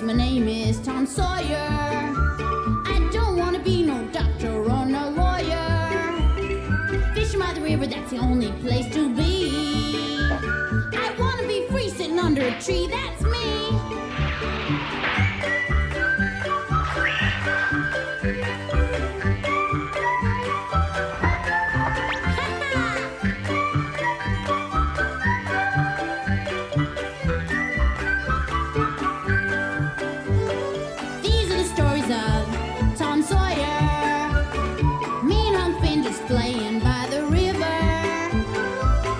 my name is Tom Sawyer. I don't want to be no doctor or no lawyer. Fishing by the river, that's the only place to be. I want to be free sitting under a tree, that's me. Playing by the river,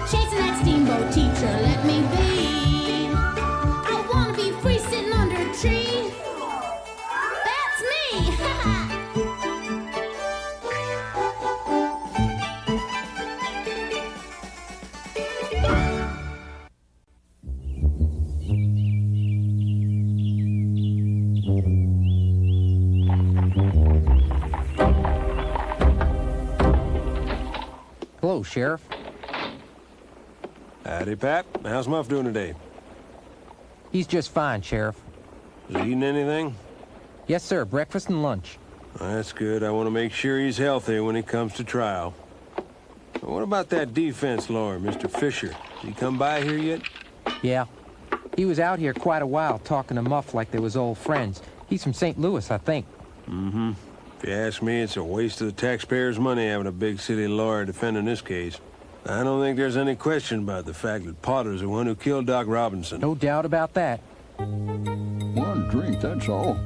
chasing that steamboat teacher, let me be. I want to be free sitting under a tree. That's me. Hello, Sheriff. Howdy, Pap. How's Muff doing today? He's just fine, Sheriff. Is he eating anything? Yes, sir. Breakfast and lunch. Well, that's good. I want to make sure he's healthy when he comes to trial. What about that defense lawyer, Mr. Fisher? Did he come by here yet? Yeah. He was out here quite a while talking to Muff like they was old friends. He's from St. Louis, I think. Mm-hmm. If you ask me, it's a waste of the taxpayers' money having a big city lawyer defending this case. I don't think there's any question about the fact that Potter's the one who killed Doc Robinson. No doubt about that. One drink, that's all.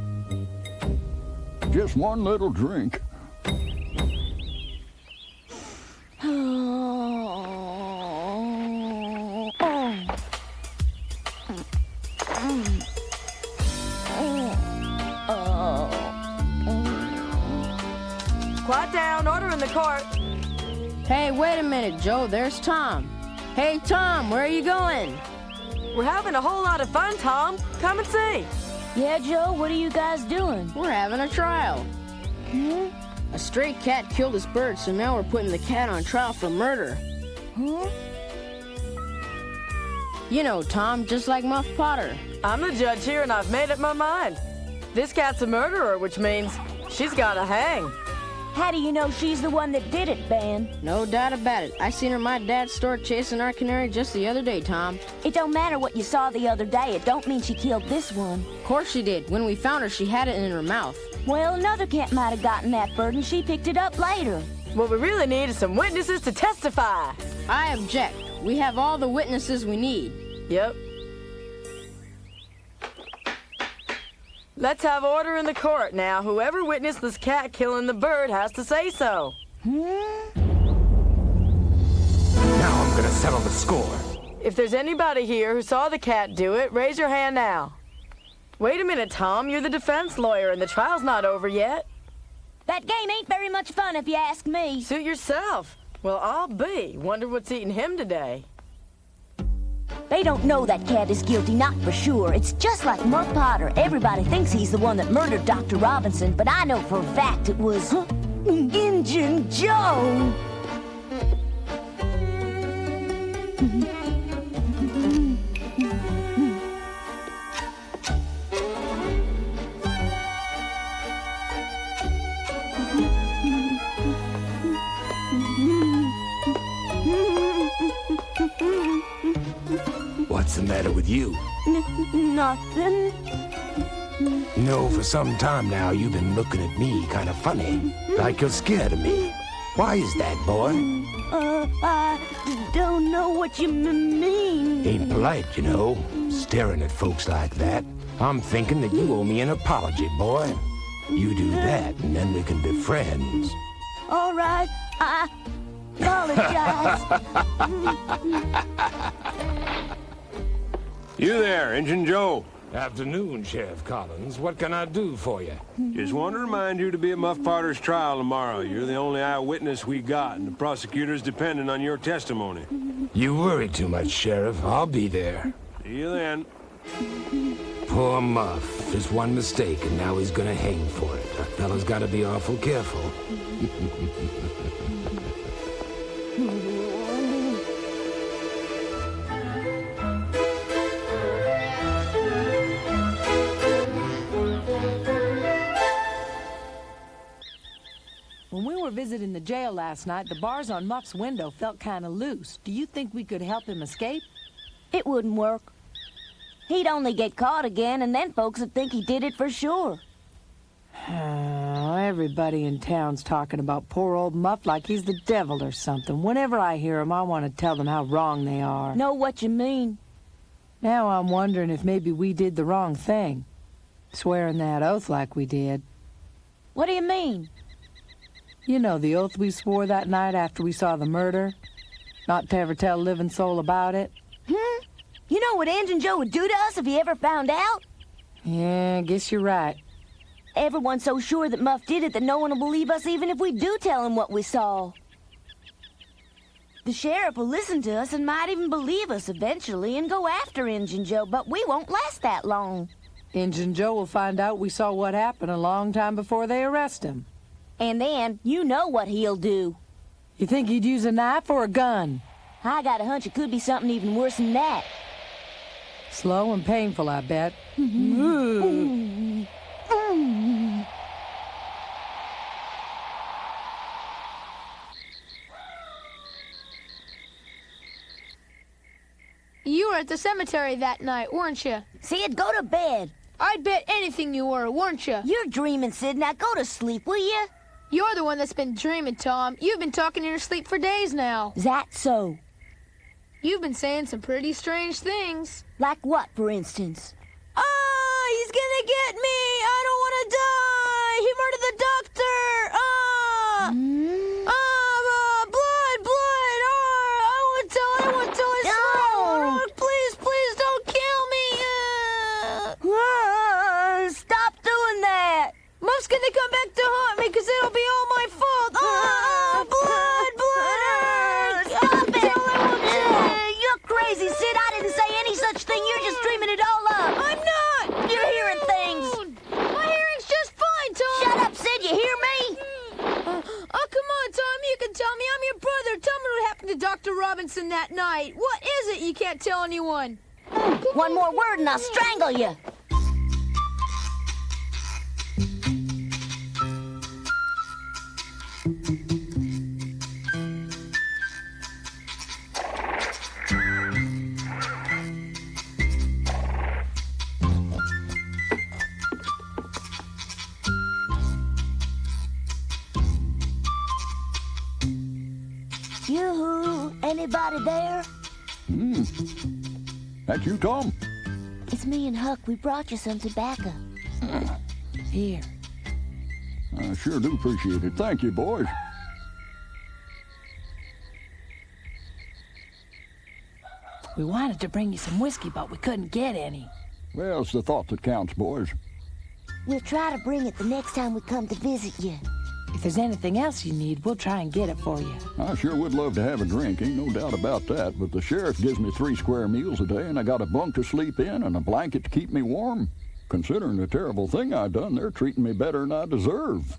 Just one little drink. Quiet down, order in the court. Hey, wait a minute, Joe. There's Tom. Hey, Tom, where are you going? We're having a whole lot of fun, Tom. Come and see. Yeah, Joe, what are you guys doing? We're having a trial. Huh? A stray cat killed his bird, so now we're putting the cat on trial for murder. Huh? You know, Tom, just like Muff Potter. I'm the judge here, and I've made up my mind. This cat's a murderer, which means she's gotta hang. How do you know she's the one that did it, Ben? No doubt about it. I seen her at my dad's store chasing our canary just the other day, Tom. It don't matter what you saw the other day. It don't mean she killed this one. Of course she did. When we found her, she had it in her mouth. Well, another cat might have gotten that bird, and she picked it up later. What we really need is some witnesses to testify. I object. We have all the witnesses we need. Yep. Let's have order in the court now. Whoever witnessed this cat killing the bird has to say so. Hmm? Now I'm gonna settle the score. If there's anybody here who saw the cat do it, raise your hand now. Wait a minute, Tom. You're the defense lawyer, and the trial's not over yet. That game ain't very much fun if you ask me. Suit yourself. Well, I'll be. Wonder what's eating him today. They don't know that cat is guilty, not for sure. It's just like Muff Potter. Everybody thinks he's the one that murdered Dr. Robinson, but I know for a fact it was Injun Joe. What's the matter with you? Nothing. You know, for some time now, you've been looking at me kind of funny, like you're scared of me. Why is that, boy? I don't know what you mean. Ain't polite, you know, staring at folks like that. I'm thinking that you owe me an apology, boy. You do that, and then we can be friends. All right, I apologize. You there, Injun Joe. Afternoon, Sheriff Collins. What can I do for you? Just want to remind you to be at Muff Potter's trial tomorrow. You're the only eyewitness we got, and the prosecutor's depending on your testimony. You worry too much, Sheriff. I'll be there. See you then. Poor Muff. Just one mistake, and now he's gonna hang for it. That fella's gotta be awful careful. jail last night, the bars on Muff's window felt kind of loose. Do you think we could help him escape? It wouldn't work. He'd only get caught again, and then folks would think he did it for sure. Everybody in town's talking about poor old Muff like he's the devil or something. Whenever I hear him, I want to tell them how wrong they are. Know what you mean? Now I'm wondering if maybe we did the wrong thing. Swearing that oath like we did. What do you mean? You know the oath we swore that night after we saw the murder? Not to ever tell a living soul about it? You know what Injun Joe would do to us if he ever found out? Yeah, I guess you're right. Everyone's so sure that Muff did it that no one will believe us even if we do tell him what we saw. The sheriff will listen to us and might even believe us eventually and go after Injun Joe, but we won't last that long. Injun Joe will find out we saw what happened a long time before they arrest him. And then, you know what he'll do. You think he'd use a knife or a gun? I got a hunch it could be something even worse than that. Slow and painful, I bet. You were at the cemetery that night, weren't you? Sid, go to bed. I'd bet anything you were, weren't you? You're dreaming, Sid. Now go to sleep, will you? You're the one that's been dreaming, Tom. You've been talking in your sleep for days now. That so? You've been saying some pretty strange things. Like what, for instance? Ah, he's gonna get me! I don't want to die! He murdered the doctor! Blood! I want to tell his No! Please don't kill me! Stop doing that! Muff's gonna come back to haunt me because it'll be all my fault! Blood! Stop it! You're crazy, Sid. I didn't say any such thing. You're just dreaming it all up. I'm not! You're hearing things. My hearing's just fine, Tom! Shut up, Sid. You hear me? Come on, Tom. You can tell me. I'm your brother. Tell me what happened to Dr. Robinson that night. What is it you can't tell anyone? One more word and I'll strangle you. Yoo-hoo! Anybody there? That you, Tom? It's me and Huck. We brought you some tobacco. Here. I sure do appreciate it. Thank you, boys. We wanted to bring you some whiskey, but we couldn't get any. Well, it's the thought that counts, boys. We'll try to bring it the next time we come to visit you. If there's anything else you need, we'll try and get it for you. I sure would love to have a drink, ain't no doubt about that, but the sheriff gives me 3 square meals a day, and I got a bunk to sleep in and a blanket to keep me warm. Considering the terrible thing I done, they're treating me better than I deserve.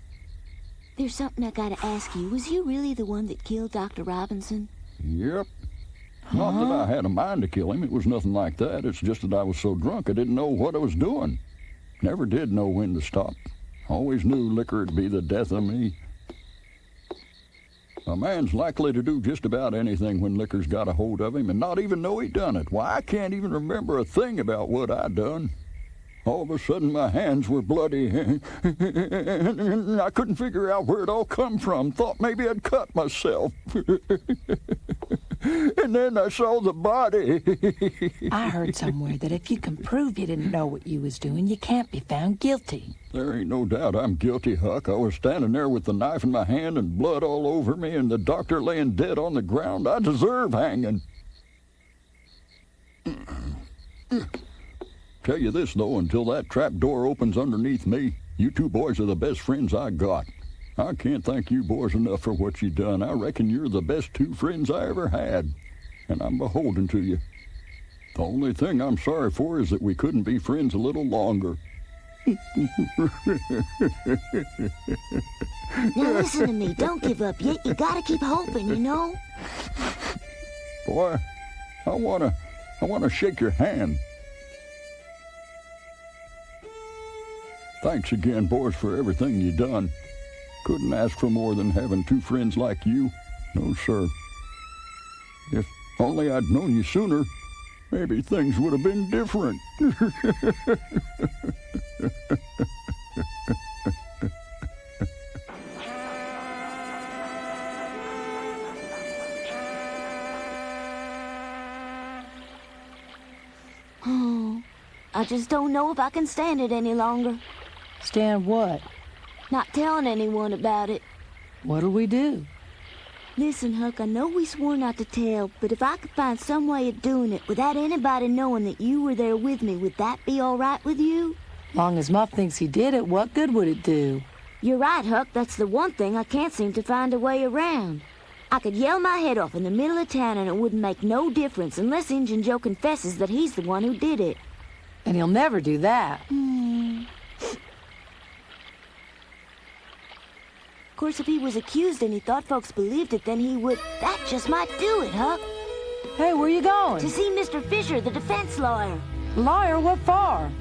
There's something I gotta ask you. Was you really the one that killed Dr. Robinson? Yep. Not that I had a mind to kill him, it was nothing like that. It's just that I was so drunk I didn't know what I was doing. Never did know when to stop. Always knew liquor'd be the death of me. A man's likely to do just about anything when liquor's got a hold of him and not even know he done it. Why, I can't even remember a thing about what I done. All of a sudden, my hands were bloody, and I couldn't figure out where it all come from. Thought maybe I'd cut myself. And then I saw the body. I heard somewhere that if you can prove you didn't know what you was doing, you can't be found guilty. There ain't no doubt I'm guilty, Huck. I was standing there with the knife in my hand and blood all over me and the doctor laying dead on the ground. I deserve hanging. Tell you this, though, until that trap door opens underneath me, you 2 boys are the best friends I got. I can't thank you boys enough for what you done. I reckon you're the best 2 friends I ever had, and I'm beholden to you. The only thing I'm sorry for is that we couldn't be friends a little longer. Now listen to me. Don't give up yet. You gotta keep hoping, you know? Boy, I wanna shake your hand. Thanks again, boys, for everything you done. Couldn't ask for more than having two friends like you. No, sir. If only I'd known you sooner, maybe things would have been different. Oh, I just don't know if I can stand it any longer. Stand what? Not telling anyone about it. What'll we do? Listen, Huck, I know we swore not to tell, but if I could find some way of doing it without anybody knowing that you were there with me, would that be all right with you? Long as Muff thinks he did it, what good would it do? You're right, Huck. That's the one thing I can't seem to find a way around. I could yell my head off in the middle of town and it wouldn't make no difference unless Injun Joe confesses that he's the one who did it. And he'll never do that. Of course, if he was accused and he thought folks believed it, then he would... That just might do it, Huck. Hey, where you going? To see Mr. Fisher, the defense lawyer. Lawyer? What for?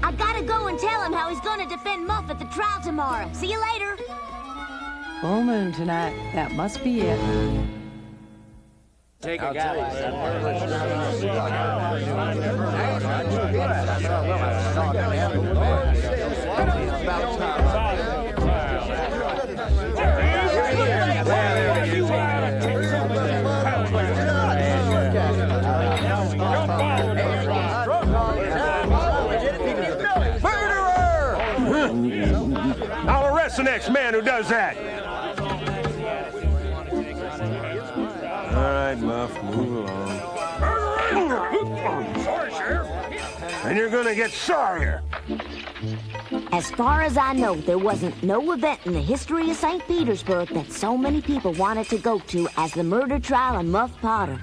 I gotta go and tell him how he's gonna defend Muff at the trial tomorrow. See you later. Full moon tonight. That must be it. Take a guy. I'll arrest the next man who does that. All right, Muff, move along. Sorry, Sheriff. And you're gonna get Sawyer. As far as I know, there wasn't no event in the history of St. Petersburg that so many people wanted to go to as the murder trial of Muff Potter.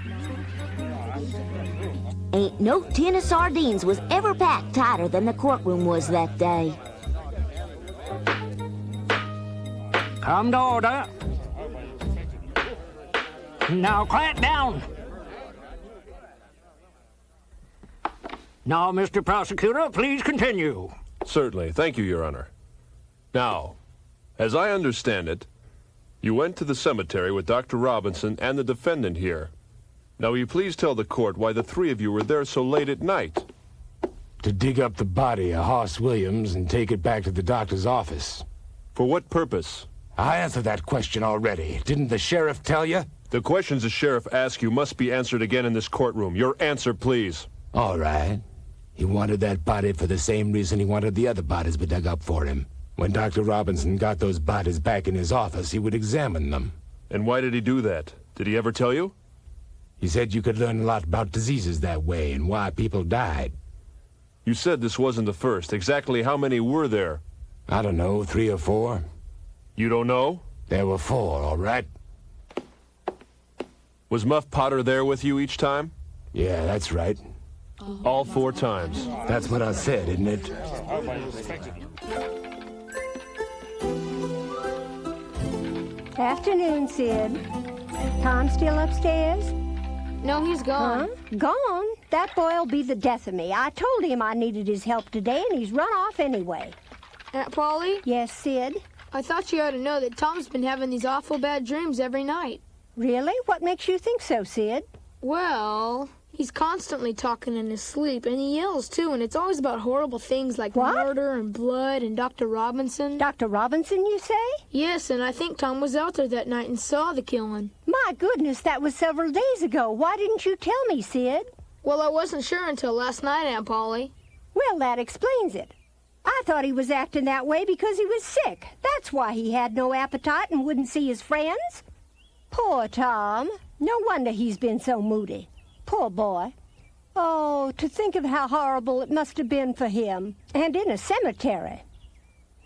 Ain't no tin of sardines was ever packed tighter than the courtroom was that day. Come to order. Now quiet down. Now, Mr. Prosecutor, please continue. Certainly. Thank you, Your Honor. Now, as I understand it, you went to the cemetery with Dr. Robinson and the defendant here. Now, will you please tell the court why the three of you were there so late at night? To dig up the body of Hoss Williams and take it back to the doctor's office. For what purpose? I answered that question already. Didn't the sheriff tell you? The questions the sheriff asked you must be answered again in this courtroom. Your answer, please. All right. He wanted that body for the same reason he wanted the other bodies we dug up for him. When Dr. Robinson got those bodies back in his office, he would examine them. And why did he do that? Did he ever tell you? He said you could learn a lot about diseases that way and why people died. You said this wasn't the first. Exactly how many were there? I don't know, 3 or 4. You don't know? There were 4, all right. Was Muff Potter there with you each time? Yeah, that's right. All 4 times. That's what I said, isn't it? Afternoon, Sid. Tom still upstairs? No, he's gone. Huh? Gone? That boy'll be the death of me. I told him I needed his help today, and he's run off anyway. Aunt Polly? Yes, Sid? I thought you ought to know that Tom's been having these awful bad dreams every night. Really? What makes you think so, Sid? Well, he's constantly talking in his sleep, and he yells, too, and it's always about horrible things like murder and blood and Dr. Robinson. Dr. Robinson, you say? Yes, and I think Tom was out there that night and saw the killing. My goodness, that was several days ago. Why didn't you tell me, Sid? Well, I wasn't sure until last night, Aunt Polly. Well, that explains it. I thought he was acting that way because he was sick. That's why he had no appetite and wouldn't see his friends. Poor Tom. No wonder he's been so moody. Poor boy. Oh, to think of how horrible it must have been for him. And in a cemetery.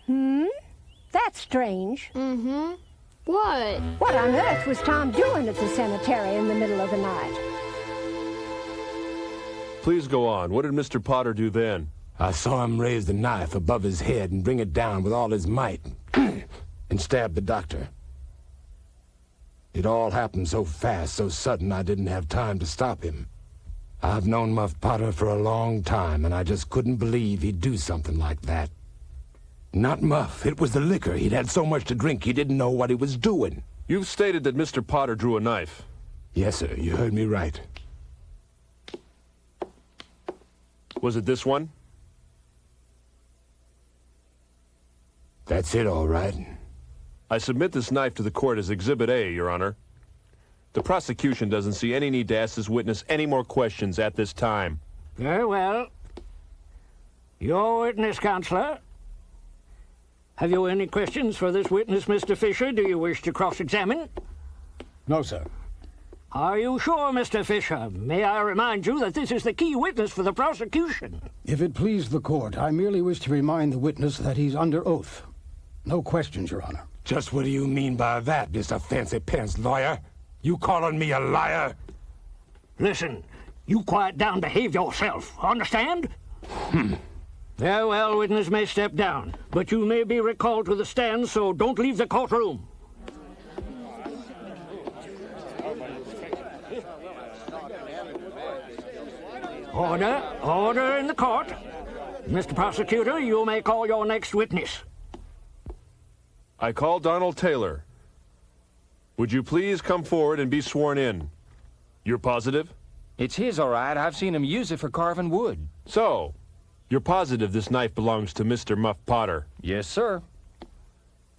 That's strange. What? What on earth was Tom doing at the cemetery in the middle of the night? Please go on. What did Mr. Potter do then? I saw him raise the knife above his head and bring it down with all his might and stab the doctor. It all happened so fast, so sudden, I didn't have time to stop him. I've known Muff Potter for a long time, and I just couldn't believe he'd do something like that. Not Muff. It was the liquor. He'd had so much to drink he didn't know what he was doing. You've stated that Mr. Potter drew a knife. Yes, sir. You heard me right. Was it this one? That's it, all right. I submit this knife to the court as Exhibit A, Your Honor. The prosecution doesn't see any need to ask this witness any more questions at this time. Very well. Your witness, Counselor. Have you any questions for this witness, Mr. Fisher? Do you wish to cross-examine? No, sir. Are you sure, Mr. Fisher? May I remind you that this is the key witness for the prosecution? If it please the court, I merely wish to remind the witness that he's under oath. No questions, Your Honor. Just what do you mean by that, Mr. Fancy-Pants lawyer? You calling me a liar? Listen, you quiet down, behave yourself. Understand? Very well, witness may step down, but you may be recalled to the stand, so don't leave the courtroom. Order. Order in the court. Mr. Prosecutor, you may call your next witness. I call Donald Taylor. Would you please come forward and be sworn in? You're positive? It's his, all right. I've seen him use it for carving wood. So, you're positive this knife belongs to Mr. Muff Potter? Yes, sir.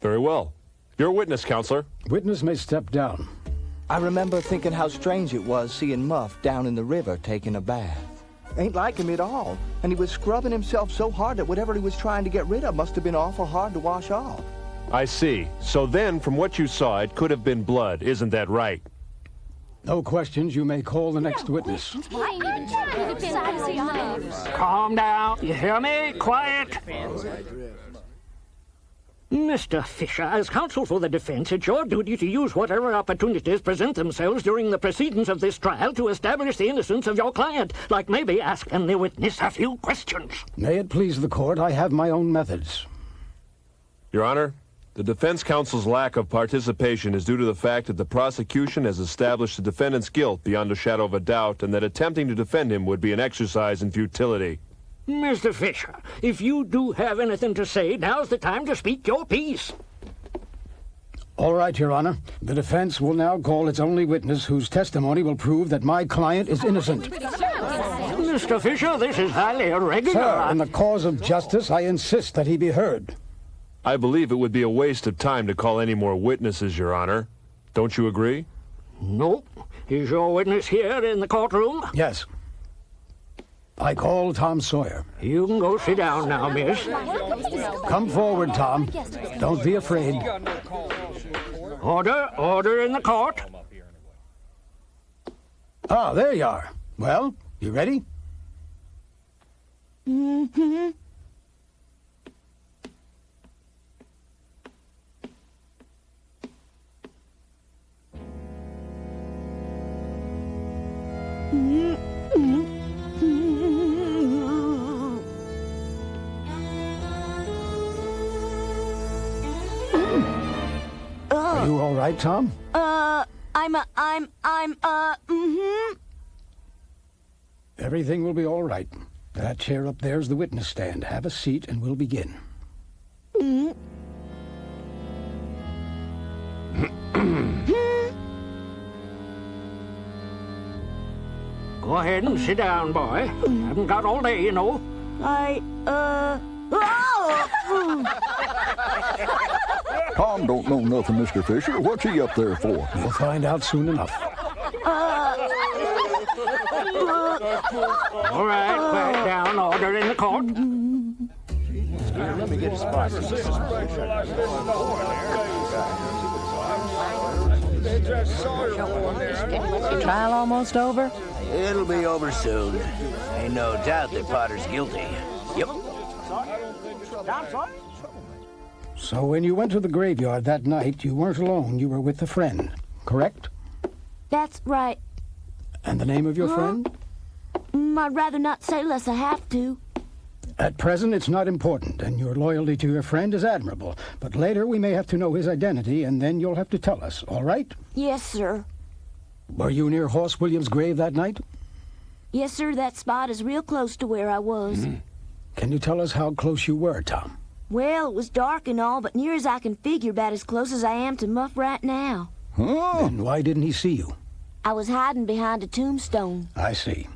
Very well. You're a witness, Counselor. Witness may step down. I remember thinking how strange it was seeing Muff down in the river taking a bath. Ain't like him at all. And he was scrubbing himself so hard that whatever he was trying to get rid of must have been awful hard to wash off. I see. So then, from what you saw, it could have been blood. Isn't that right? No questions. You may call the next witness. Calm down. You hear me? Quiet. Mr. Fisher, as counsel for the defense, it's your duty to use whatever opportunities present themselves during the proceedings of this trial to establish the innocence of your client, like maybe asking the witness a few questions. May it please the court, I have my own methods. Your Honor, the defense counsel's lack of participation is due to the fact that the prosecution has established the defendant's guilt beyond a shadow of a doubt, and that attempting to defend him would be an exercise in futility. Mr. Fisher, if you do have anything to say, now's the time to speak your piece. All right, Your Honor. The defense will now call its only witness whose testimony will prove that my client is innocent. Mr. Fisher, this is highly irregular. Sir, in the cause of justice, I insist that he be heard. I believe it would be a waste of time to call any more witnesses, Your Honor. Don't you agree? Nope. Is your witness here in the courtroom? Yes. I call Tom Sawyer. You can go sit down now, miss. Come forward, Tom. Don't be afraid. Order. Order in the court. Ah, there you are. Well, you ready? Mm-hmm. Are you all right, Tom? Everything will be all right. That chair up there's the witness stand. Have a seat and we'll begin. Go ahead and sit down, boy. Haven't got all day, you know. Tom don't know nothing, Mr. Fisher. What's he up there for? We'll find out soon enough. All right, quiet down. Order in the court. Let me get a spot. Your trial almost over? It'll be over soon. Ain't no doubt that Potter's guilty. Yep. So when you went to the graveyard that night, you weren't alone. You were with a friend, correct? That's right. And the name of your friend? I'd rather not say less I have to. At present, it's not important, and your loyalty to your friend is admirable. But later, we may have to know his identity, and then you'll have to tell us, all right? Yes, sir. Were you near Horse Williams' grave that night? Yes, sir. That spot is real close to where I was. Can you tell us how close you were, Tom? Well, it was dark and all, but near as I can figure, about as close as I am to Muff right now. Huh? Then why didn't he see you? I was hiding behind a tombstone. I see.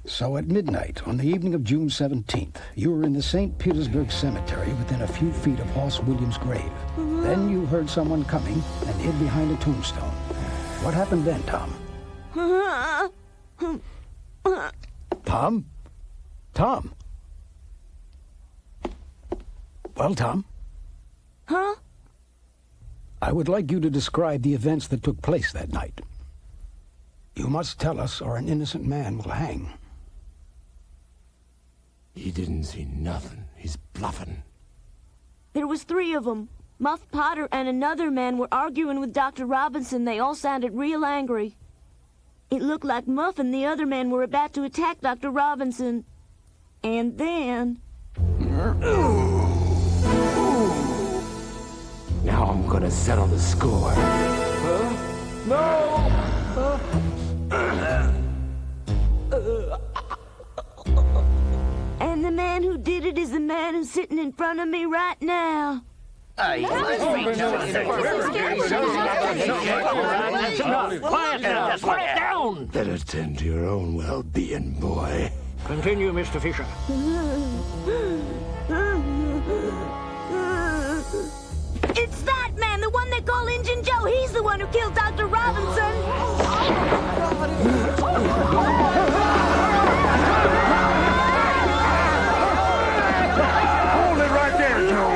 So at midnight, on the evening of June 17th, you were in the St. Petersburg Cemetery within a few feet of Hoss Williams' grave. Then you heard someone coming and hid behind a tombstone. What happened then, Tom? Tom? Tom? Well, Tom? Huh? I would like you to describe the events that took place that night. You must tell us, or an innocent man will hang. He didn't see nothing. He's bluffing. There was 3 of them. Muff Potter and another man were arguing with Dr. Robinson. They all sounded real angry. It looked like Muff and the other man were about to attack Dr. Robinson. And then... Now I'm gonna settle the score. And the man who did it is the man who's sitting in front of me right now. Quiet now. Quiet down. Better tend to your own well-being, boy. Continue, Mr. Fisher. It's that man, the one they call Injun Joe. He's the one who killed Dr. Robinson. Hold it right there, Joe.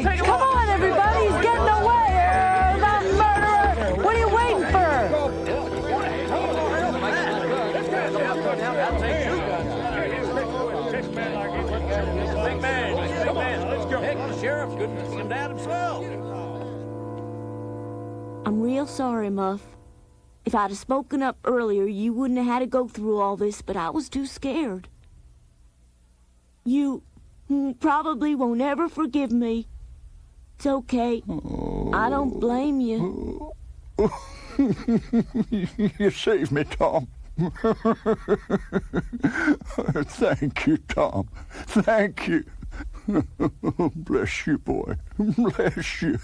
Hey, come on, everybody. He's getting away. That murderer. What are you waiting for? I'm real sorry, Muff. If I'd have spoken up earlier, you wouldn't have had to go through all this, but I was too scared. You probably won't ever forgive me. It's okay. I don't blame you. You saved me, Tom. Thank you, Tom. Thank you. Bless you, boy. Bless you.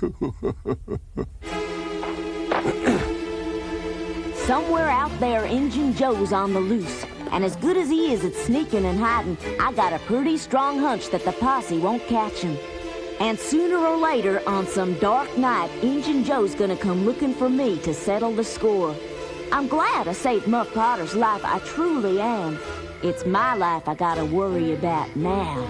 Somewhere out there, Injun Joe's on the loose. And as good as he is at sneaking and hiding, I got a pretty strong hunch that the posse won't catch him. And sooner or later, on some dark night, Injun Joe's gonna come looking for me to settle the score. I'm glad I saved Muff Potter's life, I truly am. It's my life I gotta worry about now.